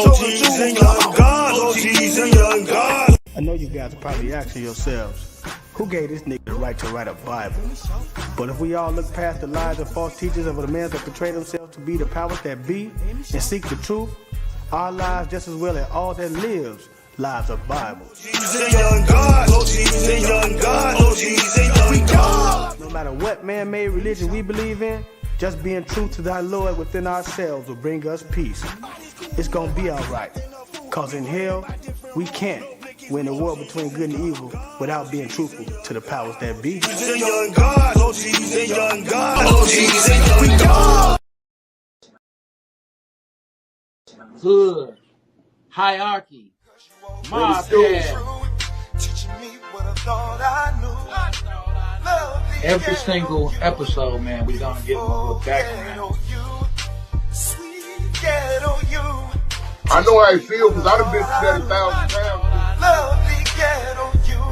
OGs and young gods, OGs and young gods. I know you guys are probably asking yourselves, who gave this nigga the right to write a Bible? But if we all look past the lies and false teachers of the men that portray themselves to be the powers that be and seek the truth, our lives just as well as all that lives lives are Bible. OGs and young gods, OGs and young gods, OGs and young gods. No matter what man-made religion we believe in, just being true to thy Lord within ourselves will bring us peace. It's gonna be alright, cause in hell, we can't win the war between good and evil without being truthful to the powers that be. OGs and young gods, OGs and young gods, OGs and young gods. Hood, hierarchy, mob pad. Every single episode, man, we gonna give them a little background. I know how I feel because I done been through that 1,000 times. Lovely ghetto you,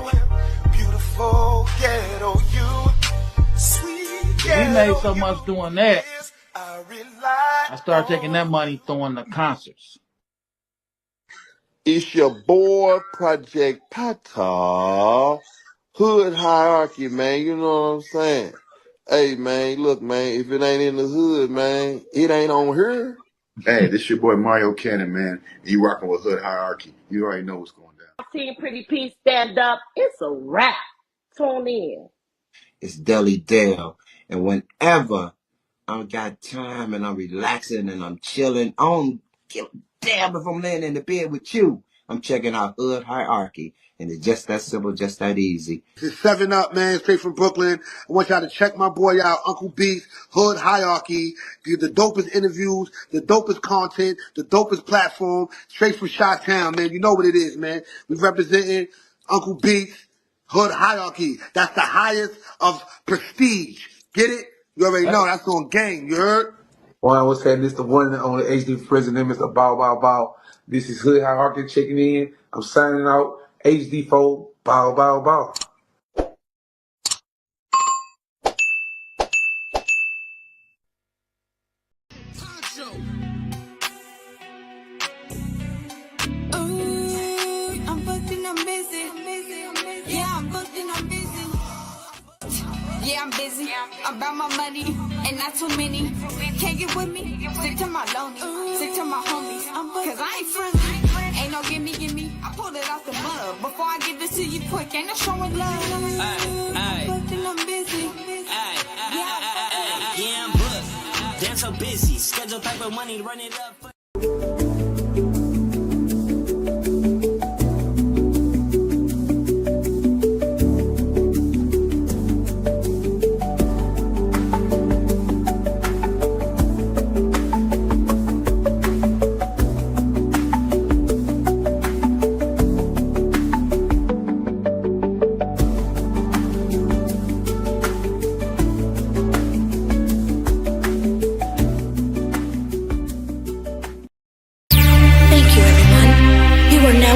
beautiful ghetto you, sweet ghetto We made so much doing that. I started taking that money throwing the concerts. It's your boy, Project Pata. Hood hierarchy, man. You know what I'm saying? Hey, man, look, man, if it ain't in the hood, man, it ain't on here. Hey, this your boy Mario Cannon, man. You rocking with Hood Hierarchy. You already know what's going down. Team Pretty P stand up. It's a wrap. Tune in. It's Deli Dale. And whenever I got time and I'm relaxing and I'm chilling, I don't give a damn if I'm laying in the bed with you. I'm checking out Hood Hierarchy. And it's just that simple, just that easy. It's 7 Up, man, straight from Brooklyn. I want y'all to check my boy out, Uncle Beast, Hood Hierarchy. Get the dopest interviews, the dopest content, the dopest platform, straight from Chi-Town, man. You know what it is, man. We representing Uncle Beast, Hood Hierarchy. That's the highest of prestige. Get it? You already know, that's on game, you heard? One was saying this the one and only HD president, Mr. Bow Bow Bow. This is Hood Hierarchy checking in. I'm signing out. HD4, bow, bow, bow. I'm booked and I'm busy. Yeah, I'm booked and I'm busy. Yeah, I'm busy. About my money and not too many. Can't get with me. Stick to my lonely. Stick to my homies. Cause I ain't friendly. Ain't no gimme. I pulled it out the mud. Before I give this to you quick, ain't no showing love. I'm booked and I'm busy. Yeah, I'm booked. Damn so busy. Schedule paper money, run it up.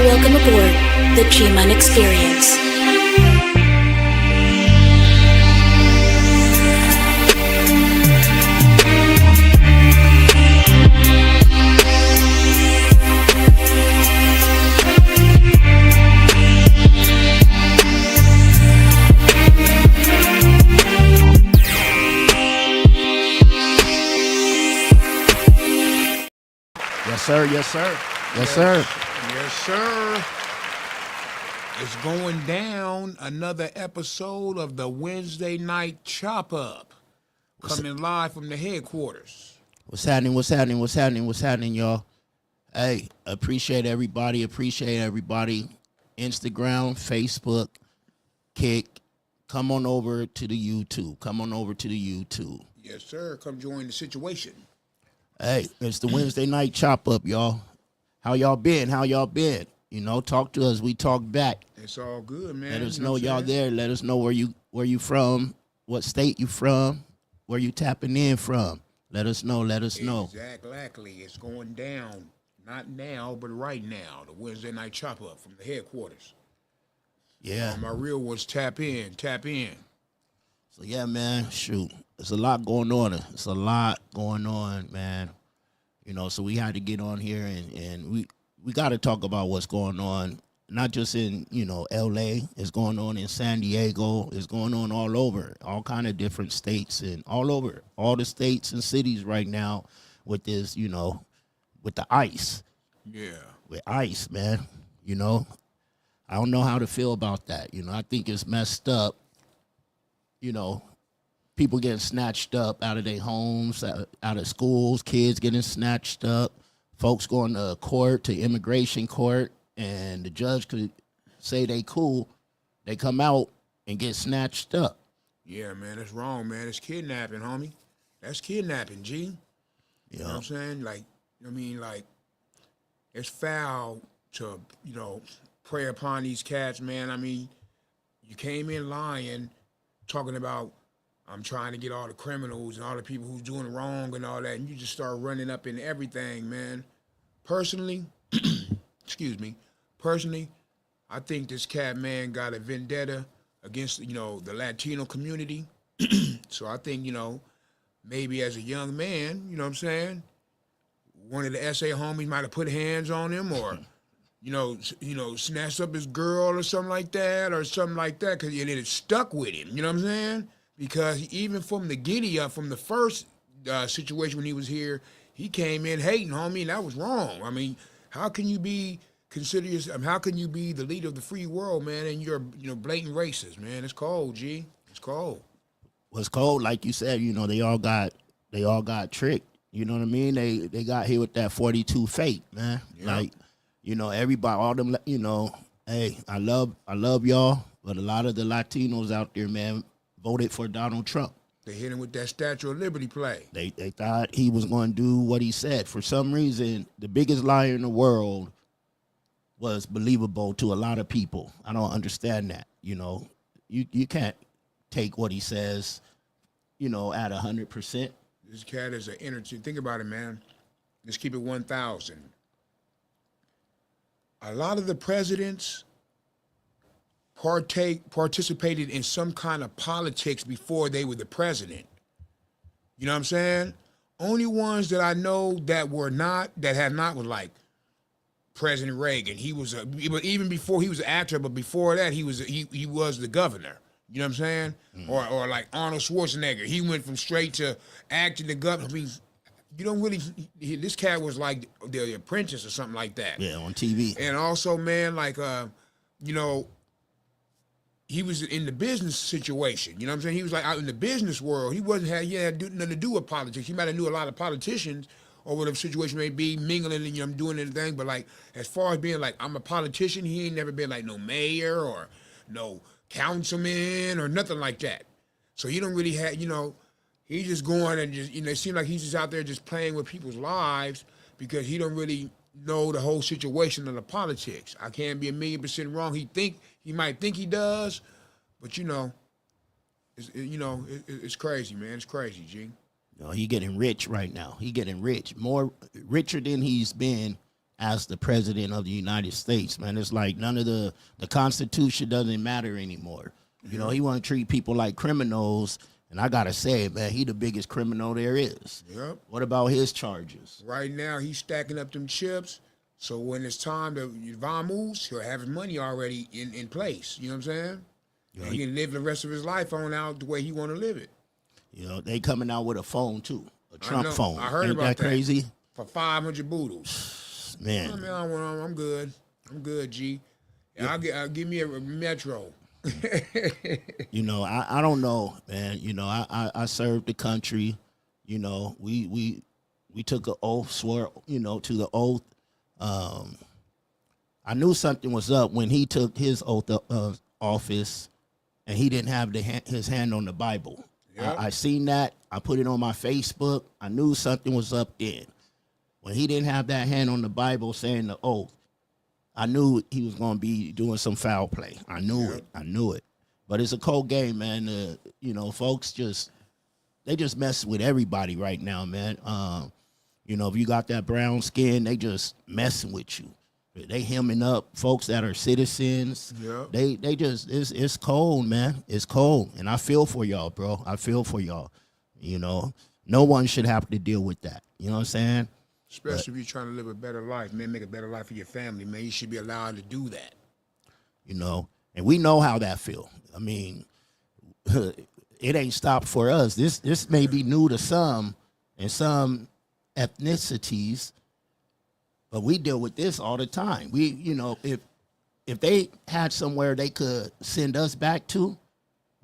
Welcome aboard the G-Man Experience. Yes, sir. Yes, sir. Yes, sir. Yes, sir. It's going down. Another episode of the Wednesday night chop up. Coming live from the headquarters. What's happening? What's happening? What's happening? What's happening, y'all? Hey, appreciate everybody. Appreciate everybody. Instagram, Facebook, Kick. Come on over to the YouTube. Come on over to the YouTube. Yes, sir. Come join the situation. Hey, it's the Wednesday night chop up, y'all. How y'all been? How y'all been? You know, talk to us. We talk back. It's all good, man. Let us know y'all there. Let us know where you from, what state you from, where you tapping in from. Let us know. Let us know. Exactly. It's going down. Not now, but right now. The Wednesday night chop up from the headquarters. Yeah. My real ones tap in. So yeah, man. Shoot, there's a lot going on. It's a lot going on, man. You know, so we had to get on here and we got to talk about what's going on, not just in, you know, L.A. It's going on in San Diego. It's going on all over, all kind of different states and all over, all the states and cities right now with this, you know, with the ICE. Yeah. With ICE, man. You know, I don't know how to feel about that. You know, I think it's messed up. You know, people getting snatched up out of their homes, out of schools, kids getting snatched up, folks going to court, to immigration court, and the judge could say they cool. They come out and get snatched up. Yeah, man, that's wrong, man. It's kidnapping, homie. That's kidnapping, G. You know what I'm saying? Like, I mean, like, it's foul to, you know, prey upon these cats, man. I mean, you came in lying, talking about, I'm trying to get all the criminals and all the people who's doing wrong and all that, and you just start running up in everything, man. Personally, excuse me, I think this cat, man, got a vendetta against, you know, the Latino community. So I think, you know, maybe as a young man, you know what I'm saying, one of the SA homies might have put hands on him or, you know, snatched up his girl or something like that, because it stuck with him, you know what I'm saying? Because even from the giddy up, from the first situation when he was here, he came in hating, homie, and that was wrong. I mean, how can you be how can you be the leader of the free world, man, and you're, you know, blatant racist, man? It's cold, G. It's cold. Well, it's cold, like you said. You know, they all got tricked. You know what I mean? They got here with that 42 fate, man. Yep. Like, you know, everybody, all them, you know, hey, I love y'all, but a lot of the Latinos out there, man, voted for Donald Trump. They hit him with that Statue of Liberty play. They thought he was going to do what he said. For some reason, the biggest liar in the world was believable to a lot of people. I don't understand that. You know, you can't take what he says, you know, at 100%. This cat is an energy. Think about it, man. Let's keep it 1,000. A lot of the presidents participated in some kind of politics before they were the president. You know what I'm saying? Only ones that I know that had not was like President Reagan. He was even before he was an actor, but before that he was the governor. You know what I'm saying? Mm-hmm. Or like Arnold Schwarzenegger. He went from straight to acting the governor. I mean, you don't really. This cat was like The Apprentice or something like that. Yeah, on TV. And also, man, like you know, he was in the business situation. You know what I'm saying? He was like out in the business world. He had nothing to do with politics. He might have knew a lot of politicians or whatever situation may be, mingling and, you know, doing anything. But like, as far as being like, I'm a politician, he ain't never been like no mayor or no councilman or nothing like that. So he don't really have, you know, he's just going and just, you know, it seems like he's just out there just playing with people's lives because he don't really know the whole situation of the politics. I can't be 1,000,000% wrong. He might think he does, but you know, it's crazy, man. It's crazy, G. You know, he getting rich right now. He getting rich, richer than he's been as the president of the United States, man. It's like none of the Constitution doesn't matter anymore. You know, he want to treat people like criminals, and I gotta say, man, he the biggest criminal there is. Yep. What about his charges? Right now, he's stacking up them chips, so when it's time to vamos, he'll have his money already in place. You know what I'm saying? Yeah, he can live the rest of his life on out the way he want to live it. You know, they coming out with a phone, too, a Trump phone. I heard Ain't about that. Crazy? For 500 boodles. Man. I mean, I'm good. I'm good, G. Yeah. I'll give me a Metro. You know, I don't know, man. You know, I served the country. You know, we took an oath, swore, you know, to the oath. I knew something was up when he took his oath of office and he didn't have his hand on the Bible. Yep. I seen that. I put it on my Facebook. I knew something was up then. When he didn't have that hand on the Bible saying the oath, I knew he was going to be doing some foul play. I knew it. I knew it. But it's a cold game, man. You know, folks they just mess with everybody right now, man. You know, if you got that brown skin, they just messing with you. They hemming up folks that are citizens. Yeah. They just, it's cold, man. It's cold. And I feel for y'all, bro. I feel for y'all. You know, no one should have to deal with that. You know what I'm saying? Especially if you're trying to live a better life, man, make a better life for your family, man. You should be allowed to do that. You know, and we know how that feel. I mean, it ain't stopped for us. This may be new to some and some ethnicities, but we deal with this all the time. We, you know, if they had somewhere they could send us back to,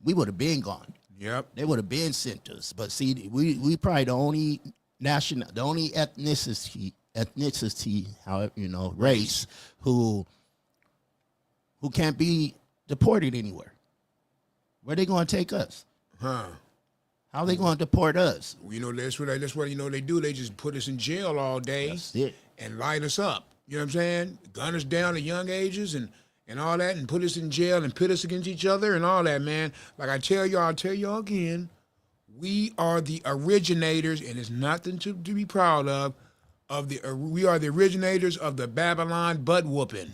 we would have been gone. Yep. They would have been sent us. But see, we probably the only ethnicity, however, you know, race who can't be deported anywhere. Where they going to take us? Huh? How they going to deport us? Well, you know, that's what you know they do. They just put us in jail all day and light us up. You know what I'm saying? Gun us down at young ages and all that, and put us in jail and pit us against each other and all that, man. Like I'll tell y'all again, we are the originators, and it's nothing to be proud of we are the originators of the Babylon butt whooping.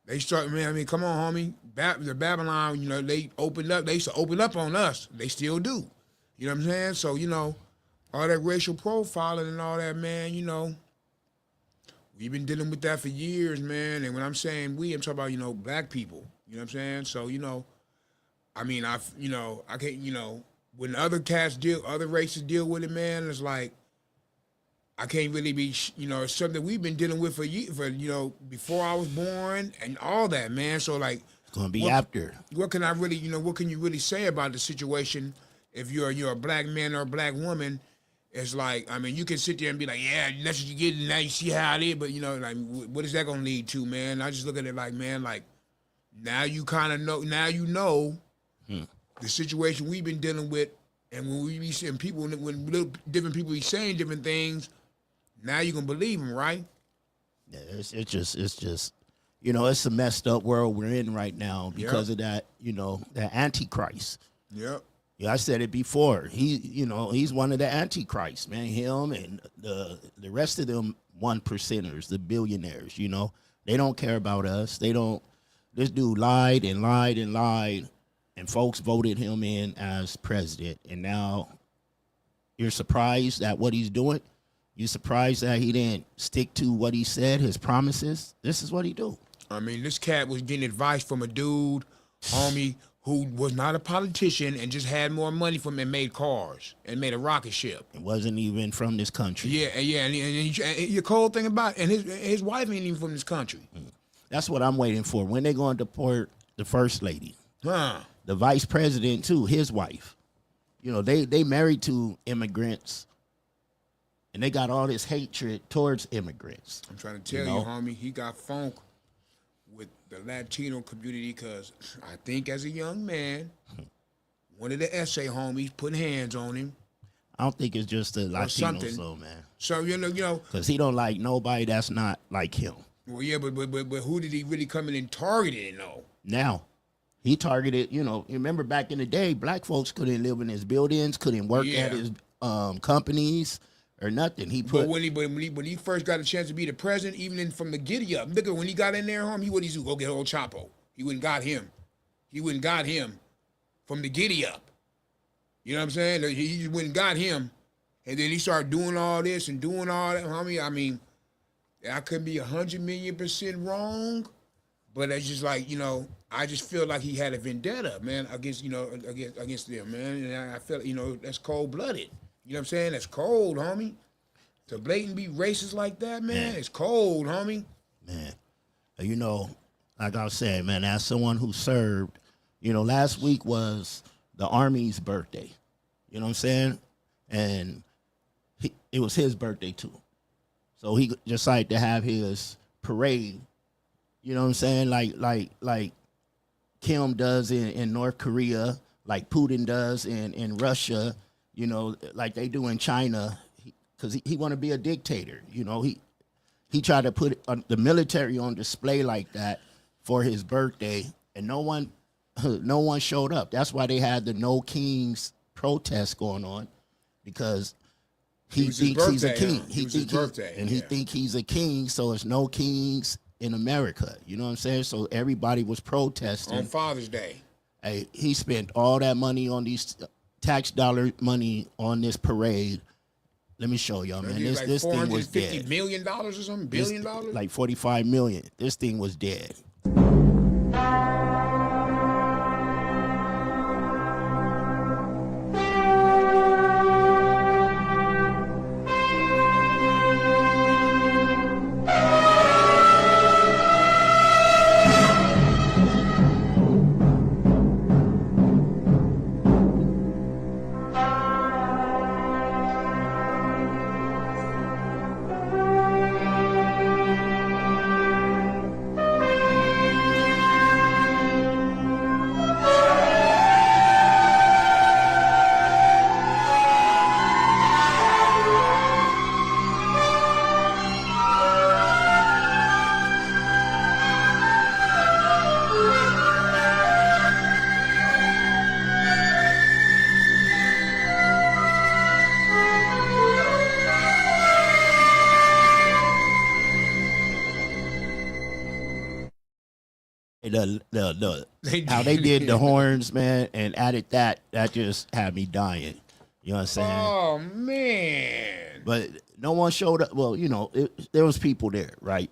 They start, man, I mean, come on, homie. The Babylon, you know, they used to open up on us. They still do. You know what I'm saying? So, you know, all that racial profiling and all that, man, you know, we've been dealing with that for years, man. And when I'm saying we, I'm talking about, you know, black people. You know what I'm saying? So, you know, I mean, I can't, you know, when other races deal with it, man, it's like, I can't really be, you know, it's something we've been dealing with for you know, before I was born and all that, man. So, like, it's gonna be after. What can I really, you know, what can you really say about the situation if you're a black man or a black woman? It's like, I mean, you can sit there and be like, yeah, that's what you get, and now you see how it is, but, you know, like, what is that gonna lead to, man? I just look at it like, man, like, now you kind of know, the situation we've been dealing with, and when we be seeing people, when different people be saying different things, now you can believe them, right? Yeah, it's just, you know, it's a messed up world we're in right now because of that, you know, that Antichrist. Yep. Yeah, I said it before. He's one of the Antichrists, man. Him and the rest of them 1%ers, the billionaires, you know, they don't care about us. This dude lied and lied and lied, and folks voted him in as president. And now you're surprised at what he's doing? You surprised that he didn't stick to what he said, his promises? This is what he do. I mean, this cat was getting advice from a dude, homie, who was not a politician and just had more money from him and made cars and made a rocket ship. It wasn't even from this country. Yeah, and the cold thing about it, and his wife ain't even from this country. That's what I'm waiting for. When they going to deport the first lady? Huh. The vice president, too, his wife. You know, they married to immigrants. And they got all this hatred towards immigrants. I'm trying to tell you, homie, he got funk with the Latino community because I think as a young man, one of the essay homies put hands on him. I don't think it's just the Latinos, though, man. So, you know. Because he don't like nobody that's not like him. Well, yeah, but who did he really come in and target, though? Now, he targeted, you know, remember back in the day, black folks couldn't live in his buildings, couldn't work at his companies. Or nothing. But when he first got a chance to be the president, even from the giddy up, look at when he got in there, home, he wouldn't do, go get old Chapo. He wouldn't got him. He wouldn't got him from the giddy up. You know what I'm saying? He just went and got him, and then he started doing all this and doing all that, homie. I mean, I could be 100,000,000% wrong, but it's just like, you know, I just feel like he had a vendetta, man, against them, man, and I felt, you know, that's cold blooded. You know what I'm saying? That's cold, homie. To blatant be racist like that, man, it's cold, homie. Man, you know, like I was saying, man, as someone who served, you know, last week was the Army's birthday. You know what I'm saying? And it was his birthday, too. So he decided to have his parade, you know what I'm saying? Like Kim does in North Korea, like Putin does in Russia, you know, like they do in China, because he want to be a dictator. You know, he tried to put the military on display like that for his birthday, and no one showed up. That's why they had the No Kings protest going on, because he thinks he's a king. He think he's a king, so it's no kings in America. You know what I'm saying? So everybody was protesting on Father's Day. Hey, he spent all that money on these tax dollar money on this parade, Let me show y'all, man. Like This thing was $450 dead. million or something? $1 billion? Like 45 million. This thing was dead. How they did the horns, man, and added that just had me dying. You know what I'm saying? Oh, man. But no one showed up. Well, there was people there, right?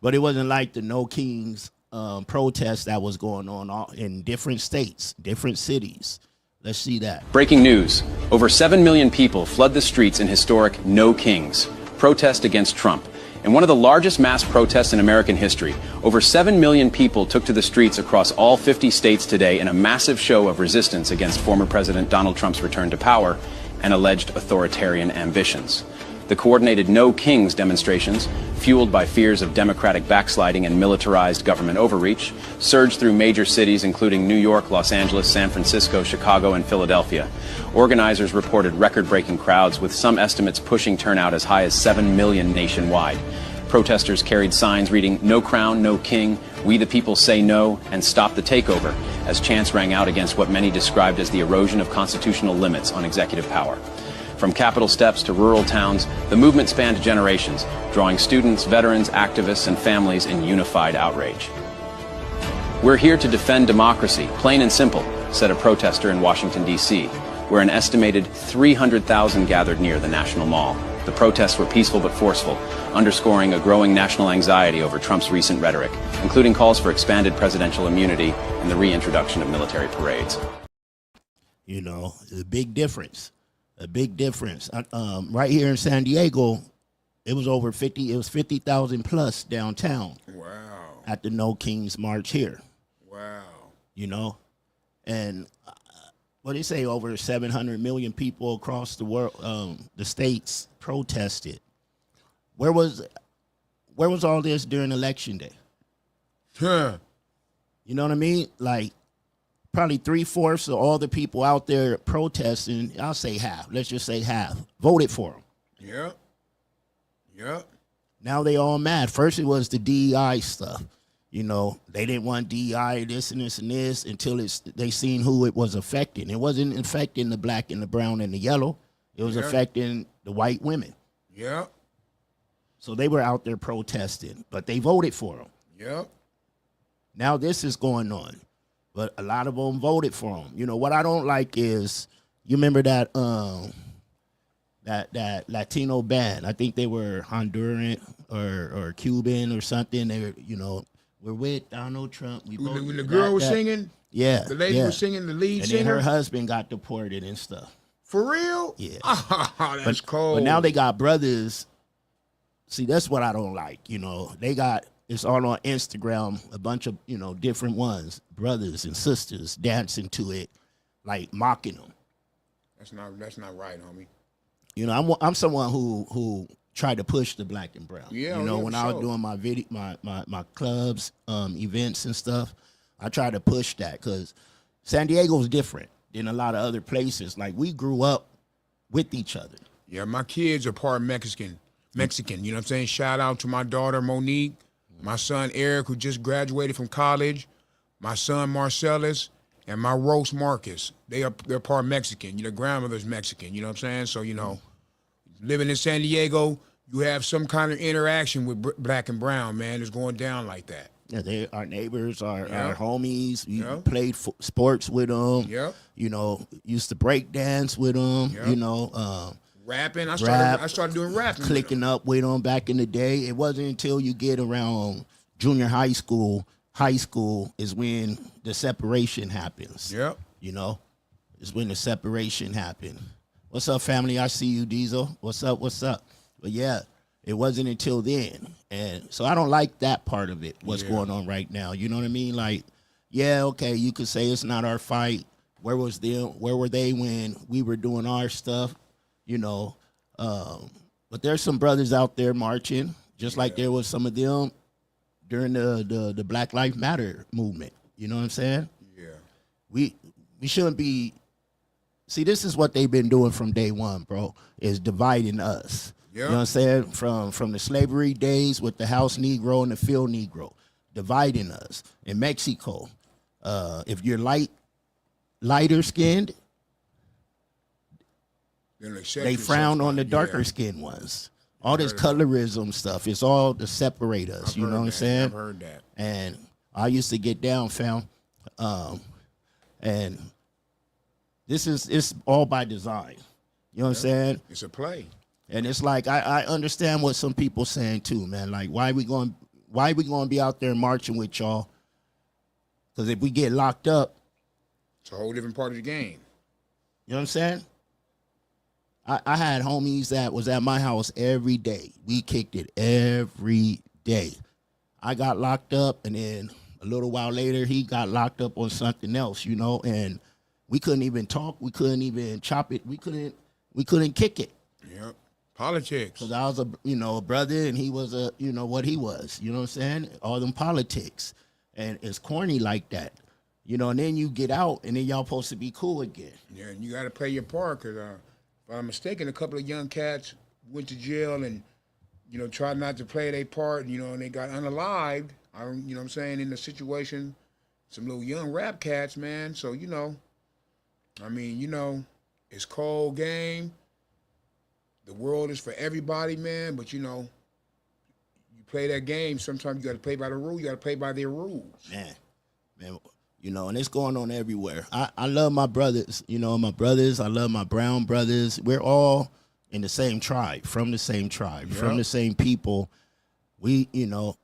But it wasn't like the No Kings protest that was going on in different states, different cities. Let's see that. Breaking news. Over 7 million people flood the streets in historic No Kings protest against Trump. In one of the largest mass protests in American history, over 7 million people took to the streets across all 50 states today in a massive show of resistance against former President Donald Trump's return to power and alleged authoritarian ambitions. The coordinated No Kings demonstrations, fueled by fears of democratic backsliding and militarized government overreach, surged through major cities including New York, Los Angeles, San Francisco, Chicago, and Philadelphia. Organizers reported record-breaking crowds, with some estimates pushing turnout as high as 7 million nationwide. Protesters carried signs reading, "No crown, no king, we the people say no, and stop the takeover," as chants rang out against what many described as the erosion of constitutional limits on executive power. From Capitol steps to rural towns, the movement spanned generations, drawing students, veterans, activists, and families in unified outrage. "We're here to defend democracy, plain and simple," said a protester in Washington, D.C., where an estimated 300,000 gathered near the National Mall. The protests were peaceful but forceful, underscoring a growing national anxiety over Trump's recent rhetoric, including calls for expanded presidential immunity and the reintroduction of military parades. A big difference. A big difference. Right here in San Diego, it was over 50. It was 50,000 plus downtown. Wow. At the No Kings March here. Wow. And what they say, over 700 million people across the world, the states protested. Where was all this during Election Day? Huh. You know what I mean? Like, probably 3/4 of all the people out there protesting, I'll say half, let's just say half, voted for him. Yep. Yep. Now they all mad. First it was the DEI stuff. They didn't want DEI, this and this and this, until they seen who it was affecting. It wasn't affecting the black and the brown and the yellow. It was affecting the white women. Yep. So they were out there protesting, but they voted for him. Yep. Now this is going on. But a lot of them voted for him. What I don't like is, you remember that that Latino band? I think they were Honduran or Cuban or something. They were, we're with Donald Trump. When the girl was singing? Yeah. The lady was singing, the lead singer? And then her husband got deported and stuff. For real? Yeah. That's cold. But now they got brothers. See, that's what I don't like. They got, it's all on Instagram, a bunch of, different ones, brothers and sisters dancing to it, like mocking them. That's not right, homie. I'm someone who tried to push the black and brown. Yeah, when I was doing my video, my clubs, events and stuff, I tried to push that because San Diego's different than a lot of other places. Like, we grew up with each other. Yeah, my kids are part Mexican. You know what I'm saying? Shout out to my daughter Monique, my son Eric, who just graduated from college, my son Marcellus, and my roast Marcus. They're part Mexican. Their grandmother's Mexican. You know what I'm saying? So, living in San Diego, you have some kind of interaction with black and brown, man. It's going down like that. Yeah, they our neighbors, our homies. We played sports with them. Yep. Used to break dance with them. Yep. Rapping. I started doing rapping. Clicking up with them back in the day. It wasn't until you get around junior high school is when the separation happens. Yep. You know, is when the separation happened. What's up, family? I see you, Diesel. What's up? But yeah, it wasn't until then. And so I don't like that part of it, what's going on right now. You know what I mean? Like, yeah, okay, you could say it's not our fight. Where were they when we were doing our stuff? You know, but there's some brothers out there marching, just like there was some of them during the Black Lives Matter movement. You know what I'm saying? Yeah. We shouldn't be. See, this is what they've been doing from day one, bro, is dividing us. Yep. You know what I'm saying? From the slavery days with the house Negro and the field Negro, dividing us. In Mexico, if you're lighter skinned, they frown on the darker skinned ones. All this colorism stuff, it's all to separate us. You know what I'm saying? I've heard that. And I used to get down, fam. And it's all by design. You know what I'm saying? It's a play. And it's like I understand what some people saying too, man. Like, why we going to be out there marching with y'all? Because if we get locked up, it's a whole different part of the game. You know what I'm saying? I had homies that was at my house every day. We kicked it every day. I got locked up, and then a little while later, he got locked up on something else, you know, and we couldn't even talk. We couldn't even chop it. We couldn't kick it. Yep. Politics. Because I was a brother, and he was what he was. You know what I'm saying? All them politics. And it's corny like that. You know, and then you get out, and then y'all supposed to be cool again. Yeah, and you got to play your part, because if I'm mistaken, a couple of young cats went to jail and, tried not to play their part, and they got unalived, you know what I'm saying, in the situation. Some little young rap cats, man. So, it's cold game. The world is for everybody, man. But, you play that game. Sometimes you got to play by the rules. You got to play by their rules. Man, and it's going on everywhere. I love my brothers. I love my brown brothers. We're all in the same tribe, from the same tribe, from the same people. We,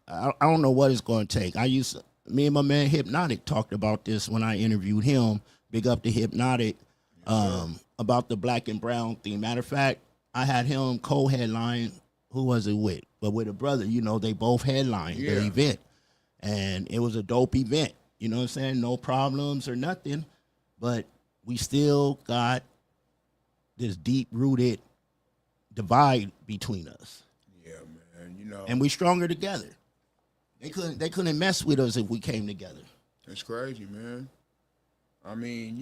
I don't know what it's going to take. Me and my man Hypnotic talked about this when I interviewed him. Big up to Hypnotic about the black and brown thing. Matter of fact, I had him co-headline. Who was it with? But with a brother, they both headlined the event. And it was a dope event. You know what I'm saying? No problems or nothing. But we still got this deep-rooted divide between us. Yeah, man. And we stronger together. They couldn't mess with us if we came together. That's crazy, man. I mean,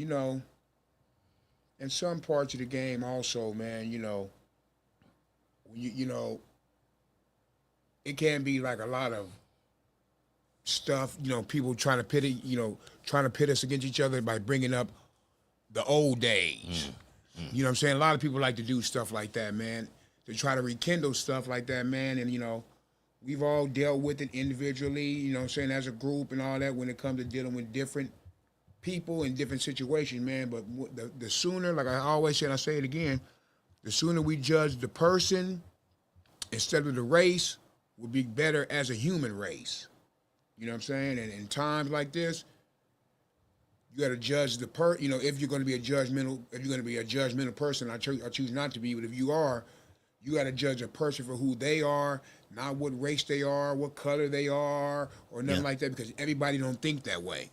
in some parts of the game also, man, it can be like a lot of stuff, people trying to pit us against each other by bringing up the old days. You know what I'm saying? A lot of people like to do stuff like that, man. To try to rekindle stuff like that, man. And, we've all dealt with it individually, you know what I'm saying, as a group and all that when it comes to dealing with different people in different situations, man. But the sooner, like I always say, and I say it again, the sooner we judge the person instead of the race, we'll be better as a human race. You know what I'm saying? And in times like this, you got to judge the if you're going to be a judgmental person, I choose not to be, but if you are, you got to judge a person for who they are, not what race they are, what color they are, or nothing like that, because everybody don't think that way.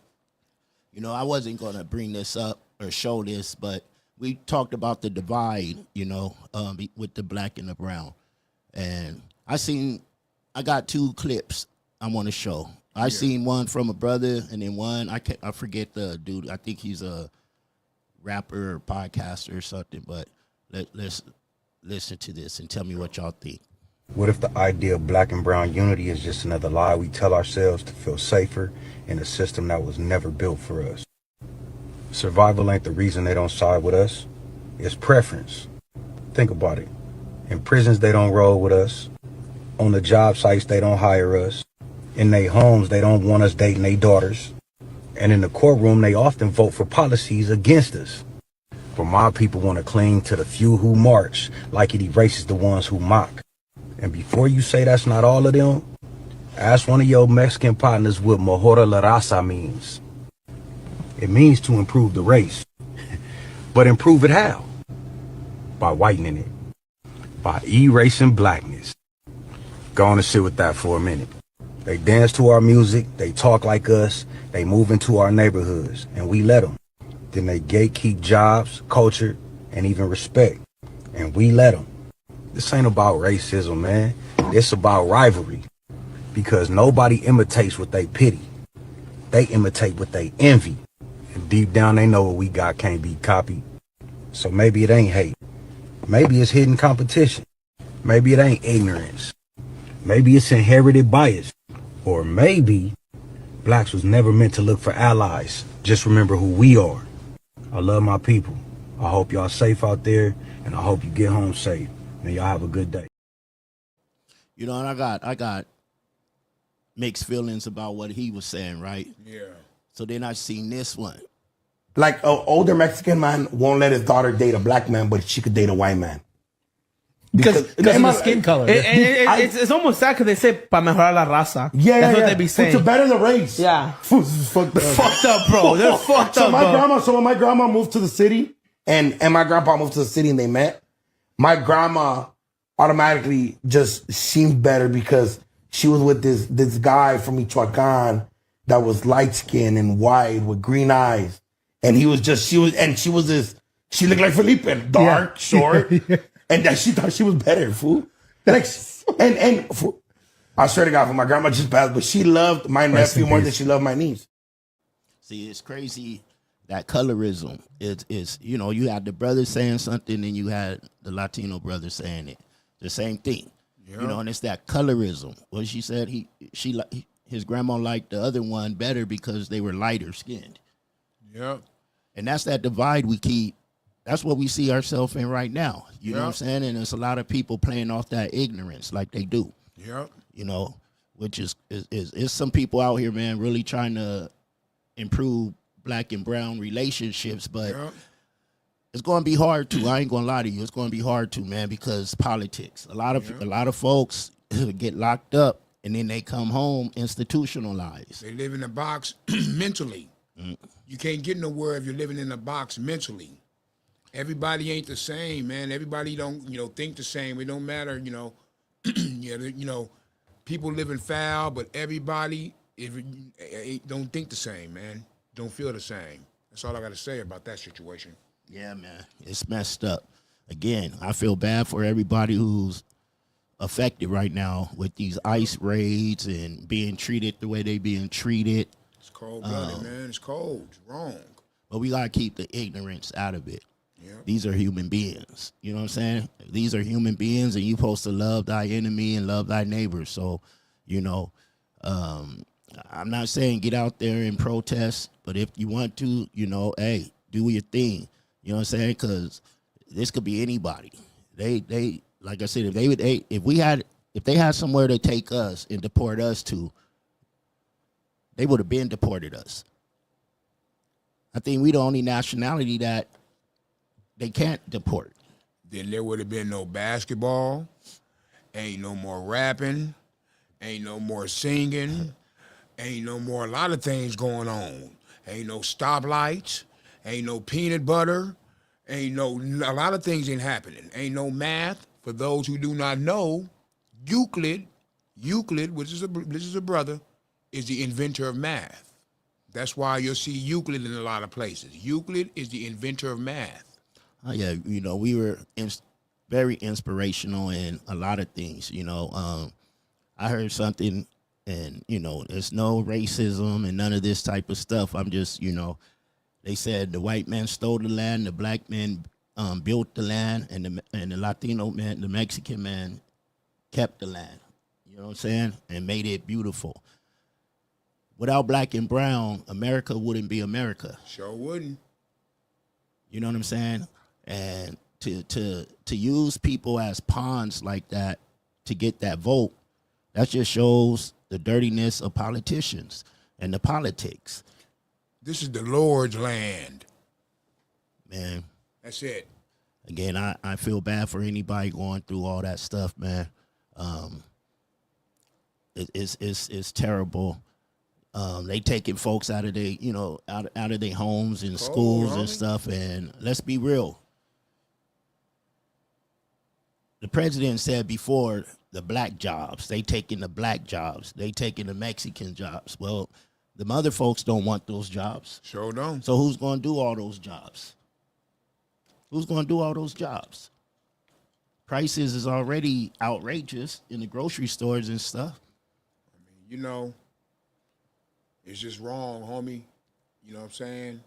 I wasn't going to bring this up or show this, but we talked about the divide, with the black and the brown. And I got two clips I want to show. I seen one from a brother, and then one, I forget the dude. I think he's a rapper or podcaster or something, but let's listen to this and tell me what y'all think. What if the idea of black and brown unity is just another lie we tell ourselves to feel safer in a system that was never built for us? Survival ain't the reason they don't side with us. It's preference. Think about it. In prisons, they don't roll with us. On the job sites, they don't hire us. In their homes, they don't want us dating their daughters. And in the courtroom, they often vote for policies against us. But my people want to cling to the few who march like it erases the ones who mock. And before you say that's not all of them, ask one of your Mexican partners what mejora la raza means. It means to improve the race. But improve it how? By whitening it. By erasing blackness. Go on and sit with that for a minute. They dance to our music, they talk like us, they move into our neighborhoods, and we let them. Then they gatekeep jobs, culture, and even respect. And we let them. This ain't about racism, man. It's about rivalry. Because nobody imitates what they pity. They imitate what they envy. And deep down they know what we got can't be copied. So maybe it ain't hate. Maybe it's hidden competition. Maybe it ain't ignorance. Maybe it's inherited bias. Or maybe blacks was never meant to look for allies. Just remember who we are. I love my people. I hope y'all safe out there, and I hope you get home safe. And y'all have a good day. You know, and I got mixed feelings about what he was saying, right? Yeah. So then I seen this one. Like an older Mexican man won't let his daughter date a black man, but she could date a white man. Because of the skin color. It's almost sad because they say pa mejorar la raza. Yeah, That's what they be saying. To better the race. Yeah. Fucked up. Fucked up, bro. They're fucked up, So when my grandma moved to the city and my grandpa moved to the city and they met, my grandma automatically just seemed better because she was with this guy from Michoacan that was light skinned and white with green eyes. And she looked like Felipe, dark, short. And that she thought she was better, fool. Like, fool, I swear to God, for my grandma just passed, but she loved my nephew more than she loved my niece. See, it's crazy that colorism is you know, you had the brother saying something and you had the Latino brother saying it. The same thing. Yeah. You know, and it's that colorism. Well, she said his grandma liked the other one better because they were lighter skinned. Yeah. And that's that divide we keep. That's what we see ourselves in right now. You know what I'm saying? And there's a lot of people playing off that ignorance like they do. Yeah. You know, which is some people out here, man, really trying to improve black and brown relationships, but it's going to be hard to. I ain't going to lie to you. It's going to be hard to, man, because politics. A lot of folks get locked up and then they come home institutionalized. They live in a box mentally. You can't get nowhere if you're living in a box mentally. Everybody ain't the same, man. Everybody don't, think the same. It don't matter, people living foul, but everybody don't think the same, man. Don't feel the same. That's all I got to say about that situation. Yeah, man. It's messed up. Again, I feel bad for everybody who's affected right now with these ICE raids and being treated the way they being treated. It's cold-blooded, man. It's cold. It's wrong. But we got to keep the ignorance out of it. Yeah. These are human beings. You know what I'm saying? These are human beings, and you're supposed to love thy enemy and love thy neighbor. So, I'm not saying get out there and protest, but if you want to, hey, do your thing. You know what I'm saying? Because this could be anybody. They like I said, if they had somewhere to take us and deport us to, they would have been deported us. I think we the only nationality that they can't deport. Then there would have been no basketball, ain't no more rapping, ain't no more singing, ain't no more, a lot of things going on. Ain't no stoplights, ain't no peanut butter, a lot of things ain't happening. Ain't no math. For those who do not know, Euclid, which is a brother, is the inventor of math. That's why you'll see Euclid in a lot of places. Euclid is the inventor of math. Oh, yeah, we were very inspirational in a lot of things. I heard something, and there's no racism and none of this type of stuff. I'm just, they said the white man stole the land, the black man built the land, and the Latino man, the Mexican man, kept the land. You know what I'm saying? And made it beautiful. Without black and brown, America wouldn't be America. Sure wouldn't. You know what I'm saying? And to use people as pawns like that to get that vote, that just shows the dirtiness of politicians and the politics. This is the Lord's land. Man. That's it. Again, I feel bad for anybody going through all that stuff, man. It's terrible. They taking folks out of their, out of their homes and schools and stuff. And let's be real. The president said before, the black jobs, they taking the black jobs, they taking the Mexican jobs. Well, the other folks don't want those jobs. Sure don't. So who's going to do all those jobs? Who's going to do all those jobs? Prices is already outrageous in the grocery stores and stuff. It's just wrong, homie. You know what I'm saying?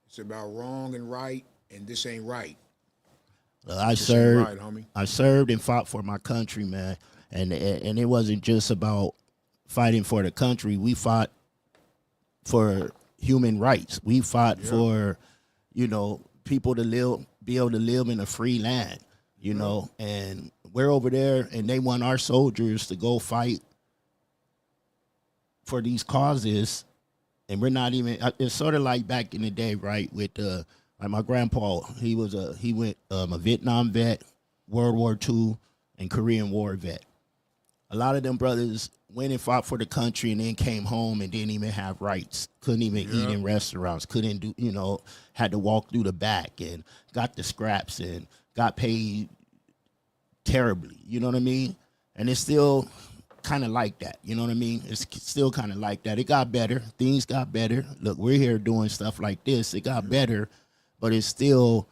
It's about wrong and right, and this ain't right. I served and fought for my country, man. And it wasn't just about fighting for the country. We fought for human rights. We fought for, people to be able to live in a free land, and we're over there and they want our soldiers to go fight for these causes. And we're not even, it's sort of like back in the day, right? With like my grandpa, he went a Vietnam vet, World War II, and Korean War vet. A lot of them brothers went and fought for the country and then came home and didn't even have rights. Couldn't even eat in restaurants. Couldn't do, had to walk through the back and got the scraps and got paid terribly. You know what I mean? And it's still kind of like that. You know what I mean? It's still kind of like that. It got better. Things got better. Look, we're here doing stuff like this. It got better, but it's still,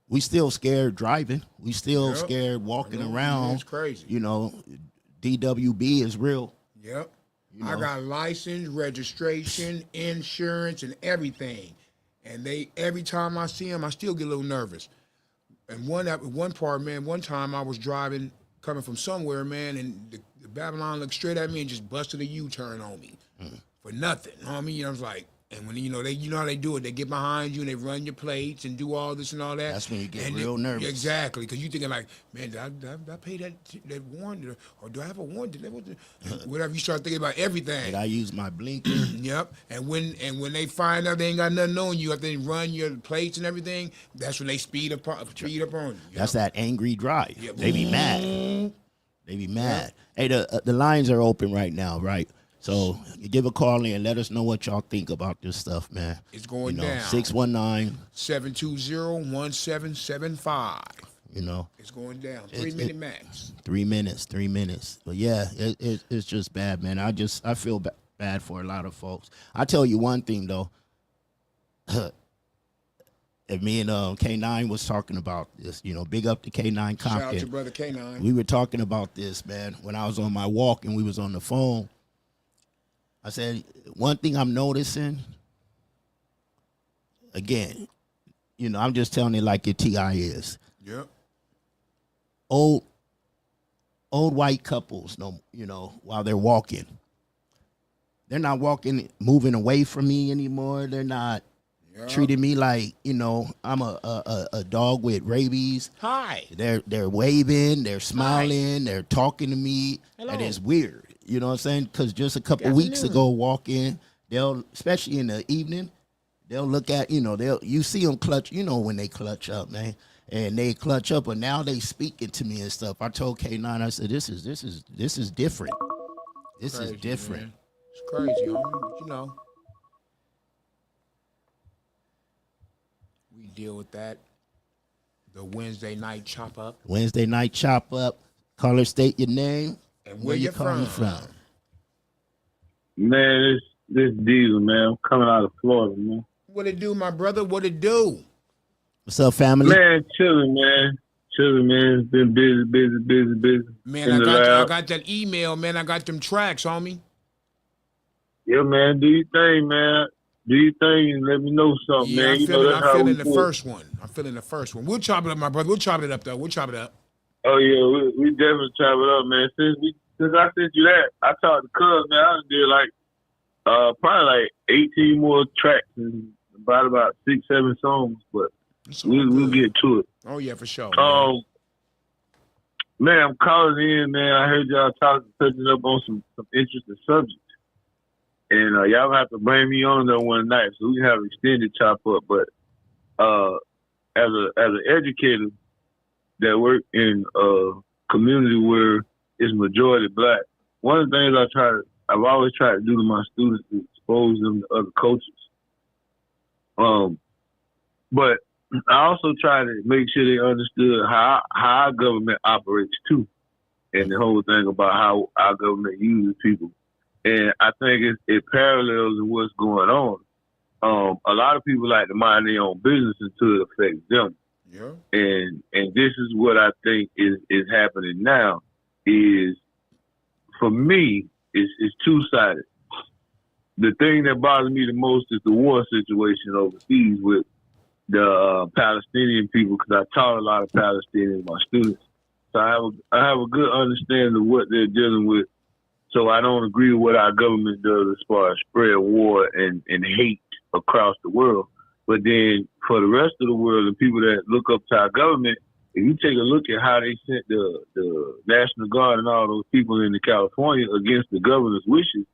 we still scared driving. We still scared walking around. It's crazy. DWB is real. Yep. I got license, registration, insurance, and everything. And every time I see them, I still get a little nervous. And one part, man, one time I was driving, coming from somewhere, man, and the Babylon looked straight at me and just busted a U-turn on me for nothing. I mean, I was like, and when they, how they do it, they get behind you and they run your plates and do all this and all that. That's when you get real nervous. Exactly, because you thinking like, man, did I pay that warrant, or do I have a warrant? Whatever. You start thinking about everything. Did I use my blinker? Yep. And when they find out they ain't got nothing on you, after they run your plates and everything, that's when they speed up on you. That's that angry drive. Yeah. They be mad. They be mad. Hey, the lines are open right now, right? So give a call in and let us know what y'all think about this stuff, man. It's going down. 619-720-1775. It's going down. 3 minute max. 3 minutes. But yeah, it's just bad, man. I feel bad for a lot of folks. I tell you one thing though. And me and K9 was talking about this, big up to K9 Compton. Shout out to brother K9. We were talking about this, man, when I was on my walk and we was on the phone. I said, one thing I'm noticing, again, I'm just telling it like your TI is. Yep. Old white couples, while they're walking, they're not moving away from me anymore. They're not treating me like, I'm a dog with rabies. Hi. They're waving, they're smiling, they're talking to me, Hello. and it's weird. You know what I'm saying? Because just a couple weeks ago, walk in, especially in the evening, they'll look at, you see them clutch, when they clutch up, man, and they clutch up, but now they speaking to me and stuff. I told K9, I said, this is different. This is different. Man. It's crazy, homie, but we deal with that. The Wednesday night chop up. Caller, state your name. And where you calling from? Man, this Diesel, man. I'm coming out of Florida, man. What it do, my brother? What it do? What's up, family? Man, chilling, man. It's been busy. Man, I got that email, man. I got them tracks, homie. Yeah, man. Do your thing, man. Do your thing and let me know something, man. I'm feeling the first one. We'll chop it up, my brother. We'll chop it up, though. Oh yeah, we definitely chop it up, man. Since I sent you that, I talked to Cuz, man. I did probably 18 more tracks and about 6-7 songs, but we'll get to it. Oh yeah, for sure. Man, I'm calling in, man. I heard y'all touching up on some interesting subjects, and y'all have to bring me on there one night so we can have an extended chop up. But as an educator that work in a community where it's majority black, one of the things I've always tried to do to my students is expose them to other cultures. But I also try to make sure they understood how our government operates too, and the whole thing about how our government uses people. And I think it parallels in what's going on. A lot of people like to mind their own business until it affects them. Yeah. And this is what I think is happening now. Is for me, it's two-sided. The thing that bothers me the most is the war situation overseas with the Palestinian people, because I taught a lot of Palestinians, my students. So I have a good understanding of what they're dealing with. So I don't agree with what our government does as far as spread war and hate across the world. But then for the rest of the world, the people that look up to our government, if you take a look at how they sent the National Guard and all those people into California against the governor's wishes,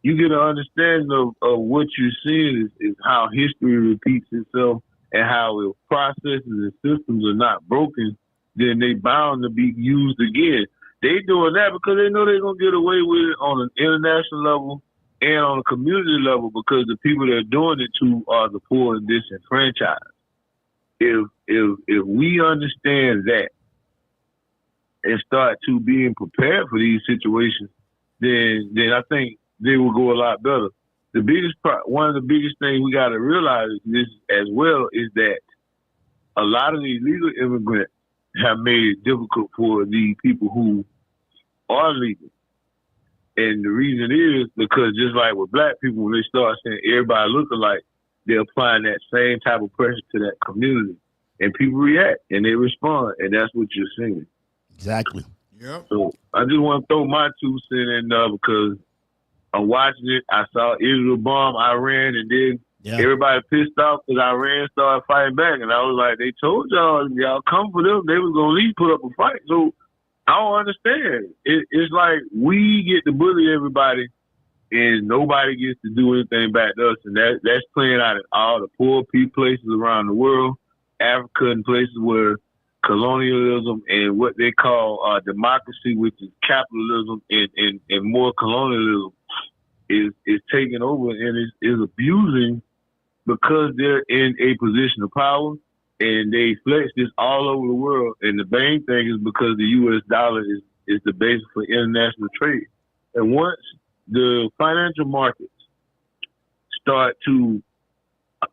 you get an understanding of what you're seeing is how history repeats itself, and how if processes and systems are not broken, then they bound to be used again. They doing that because they know they're going to get away with it on an international level and on a community level, because the people they're doing it to are the poor and disenfranchised. If we understand that and start to being prepared for these situations, then I think they will go a lot better. One of the biggest things we got to realize this as well is that a lot of these legal immigrants have made it difficult for the people who are legal. And the reason is because just like with black people, when they start saying everybody look alike, they're applying that same type of pressure to that community. And people react and they respond, and that's what you're seeing. Exactly. Yep. So I just want to throw my 2 cents in there because I'm watching it. I saw Israel bomb Iran, and then everybody pissed off because Iran started fighting back. And I was like, they told y'all come for them. They was going to at least put up a fight. So I don't understand. It's like we get to bully everybody, and nobody gets to do anything back to us. And that's playing out in all the poor people places around the world, Africa, and places where colonialism and what they call democracy, which is capitalism and more colonialism, is taking over and is abusing because they're in a position of power, and they flex this all over the world. And the main thing is because the U.S. dollar is the basis for international trade. And once the financial markets start to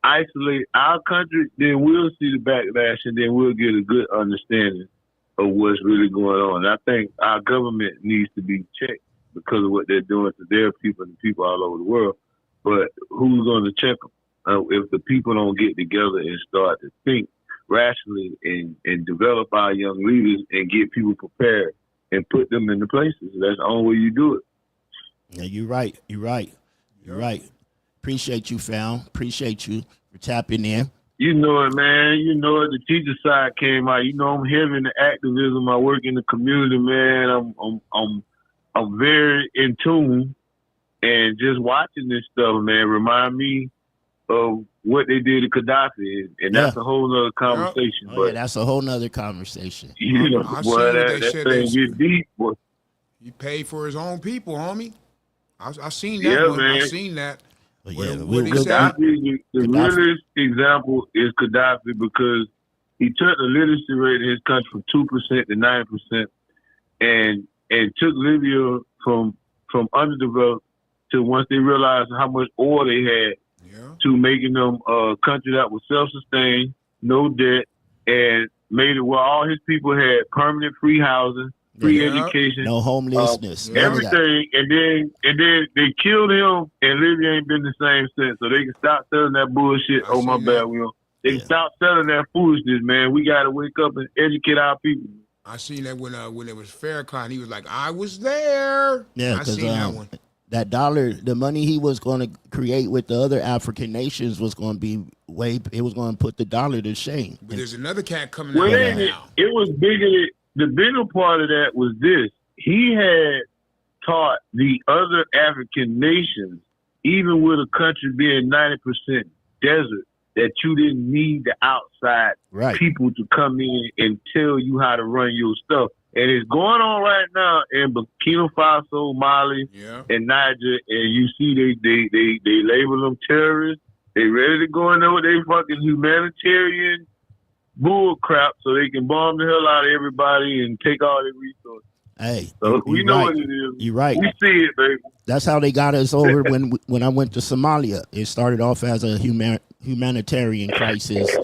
isolate our country, then we'll see the backlash, and then we'll get a good understanding of what's really going on. And I think our government needs to be checked because of what they're doing to their people and people all over the world. But who's going to check them if the people don't get together and start to think rationally and develop our young leaders and get people prepared and put them in the places? That's the only way you do it. Yeah, you're right. You're right. Appreciate you, fam. Appreciate you for tapping in. You know it, man. You know it. The teacher side came out. You know I'm heavy in the activism. I work in the community, man. I'm very in tune, and just watching this stuff, man, remind me of what they did to Gaddafi, and that's a whole nother conversation. Oh, but that's a whole nother conversation. You know, boy, that thing get deep, boy. He paid for his own people, homie. I seen that one. Man. I seen that. Well, yeah, Gaddafi, the realest example is Gaddafi, because he took the literacy rate in his country from 2% to 9%, and took Libya from underdeveloped to, once they realized how much oil they had, to making them a country that was self-sustained, no debt, and made it where all his people had permanent free housing, free education, no homelessness, everything. And then they killed him, and Libya ain't been the same since. So they can stop selling that bullshit. Oh, my bad, Will. They can stop selling that foolishness, man. We got to wake up and educate our people. I seen that when it was Farrakhan. He was like, I was there. Yeah, I seen that one. That dollar, the money he was going to create with the other African nations was going to be it was going to put the dollar to shame. But there's another cat coming out now. It was bigger. The bigger part of that was this. He had taught the other African nations, even with a country being 90% desert, that you didn't need the outside people to come in and tell you how to run your stuff. And it's going on right now in Burkina Faso, Mali, and Niger, and you see they label them terrorists. They ready to go in there with their fucking humanitarian bull crap so they can bomb the hell out of everybody and take all their resources. Hey, so we know what it is. You're right. We see it, baby. That's how they got us over when I went to Somalia. It started off as a humanitarian crisis,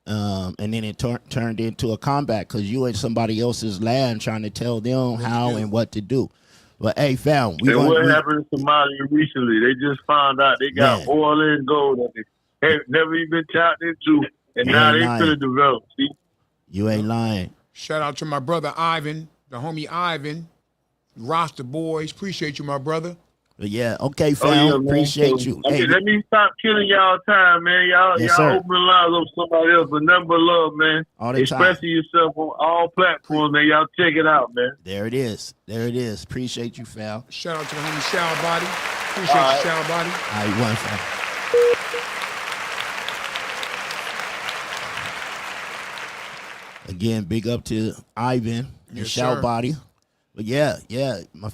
and then it turned into a combat because you in somebody else's land trying to tell them how and what to do. But hey, fam, what happened in Somalia recently? They just found out they got oil and gold that they had never even tapped into, and now they finna develop. See? You ain't lying. Shout out to my brother Ivan, the homie Ivan, Rasta boys. Appreciate you, my brother. But yeah, okay, fam. Appreciate you. Okay, let me stop killing y'all time, man. Y'all open the lines up somebody else, but nothing but love, man. All the Expressing yourself on all platforms, man. Y'all check it out, man. There it is. There it is. Appreciate you, fam. Shout out to the homie Shower Body. Appreciate you, Shower Body. All right, one fam. Again, big up to Ivan and Shout Body. But yeah, my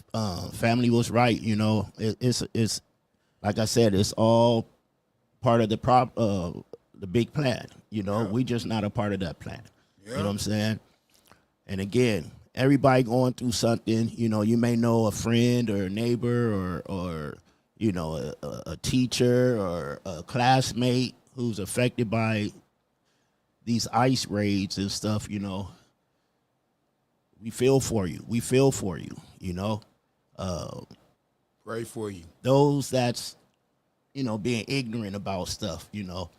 family was right. You know, it's like I said, it's all part of the big plan. You know, we just not a part of that plan. You know what I'm saying? And again, everybody going through something. You know, you may know a friend or a neighbor or you know a teacher or a classmate who's affected by these ICE raids and stuff. You know. We feel for you. We feel for you, you know. Pray for you. Those that's, you know, being ignorant about stuff, you know.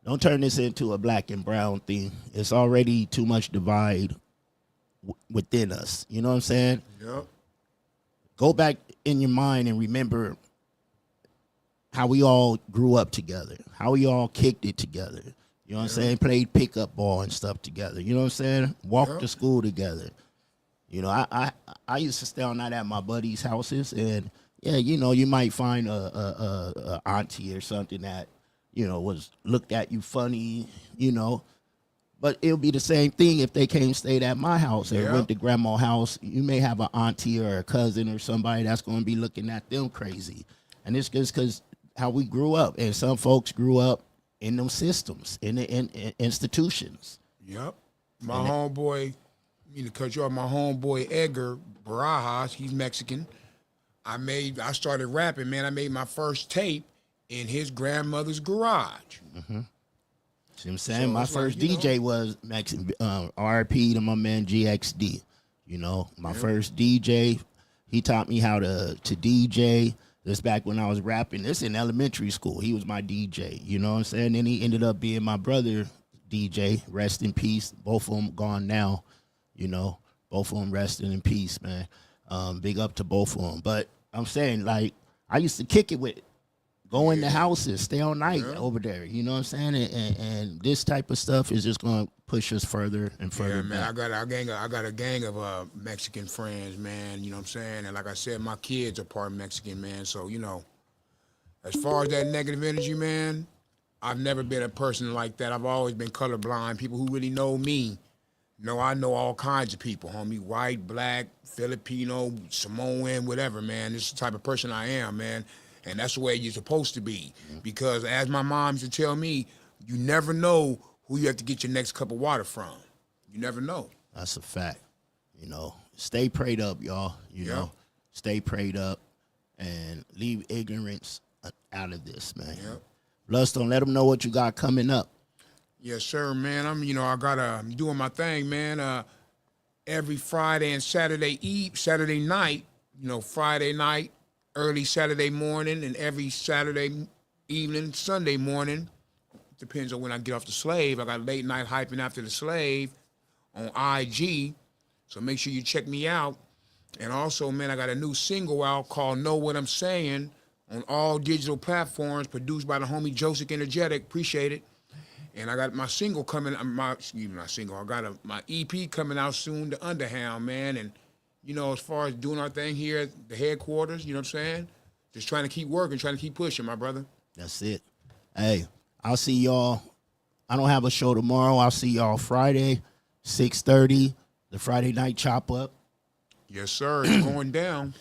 Don't turn this into a black and brown thing. It's already too much divide within us. You know what I'm saying? Yep. Go back in your mind and remember how we all grew up together, how we all kicked it together. You know what I'm saying? Played pickup ball and stuff together. You know what I'm saying? Walked to school together. You know, I used to stay all night at my buddies' houses, and yeah, you know, you might find a auntie or something that, you know, was looked at you funny, you know, but it'll be the same thing if they came stayed at my house or went to grandma's house. You may have an auntie or a cousin or somebody that's going to be looking at them crazy, and it's just because how we grew up, and some folks grew up in them systems, in the institutions. Yep. My homeboy, to cut you off, my homeboy Edgar Barajas, he's Mexican. I started rapping, man. I made my first tape in his grandmother's garage. Mm-hmm. See what I'm saying? So my first DJ was Mexican, RP to my man GXD. You know, my first DJ, he taught me how to DJ. This back when I was rapping. This in elementary school. He was my DJ. You know what I'm saying? Then he ended up being my brother DJ. Rest in peace. Both of them gone now. You know, both of them resting in peace, man. Big up to both of them. But I'm saying, like, I used to kick it with go in the houses, stay all night over there. You know what I'm saying? And this type of stuff is just going to push us further and further man. back. I got a gang of Mexican friends, man. You know what I'm saying? And like I said, my kids are part Mexican, man. So, you know, as far as that negative energy, man, I've never been a person like that. I've always been colorblind. People who really know me know I know all kinds of people, homie. White, black, Filipino, Samoan, whatever, man. This is the type of person I am, man. And that's the way you're supposed to be. Because as my mom used to tell me, you never know who you have to get your next cup of water from. You never know. That's a fact. You know, stay prayed up, y'all. You know, stay prayed up and leave ignorance out of this, man. Bloodstone, let them know what you got coming up. Yes, sir, man. I'm doing my thing, man. Every Friday and Saturday night, you know, Friday night, early Saturday morning, and every Saturday evening, Sunday morning. Depends on when I get off the slave. I got late night hyping after the slave on IG. So make sure you check me out. And also, man, I got a new single out called Know What I'm Saying on all digital platforms, produced by the homie Joseph Energetic. Appreciate it. And I got my single coming, my EP coming out soon, The Underhound, man. And, you know, as far as doing our thing here at the headquarters, you know what I'm saying? Just trying to keep working, trying to keep pushing, my brother. That's it. Hey, I'll see y'all. I don't have a show tomorrow. I'll see y'all Friday, 6:30, the Friday night chop up. Yes, sir. It's going down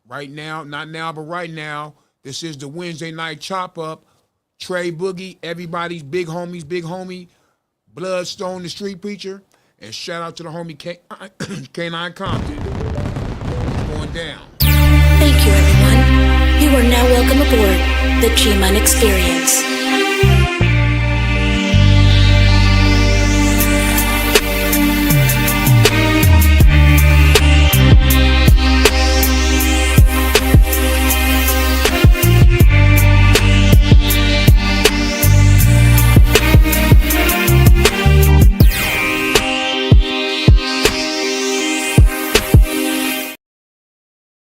right now. Not now, but right now. This is the Wednesday night chop up. Trey Boogie, everybody's big homie, Bloodstone, the street preacher, and shout out to the homie K9 Compton. It's going down. Thank you, everyone. You are now welcome aboard the G-Man Experience.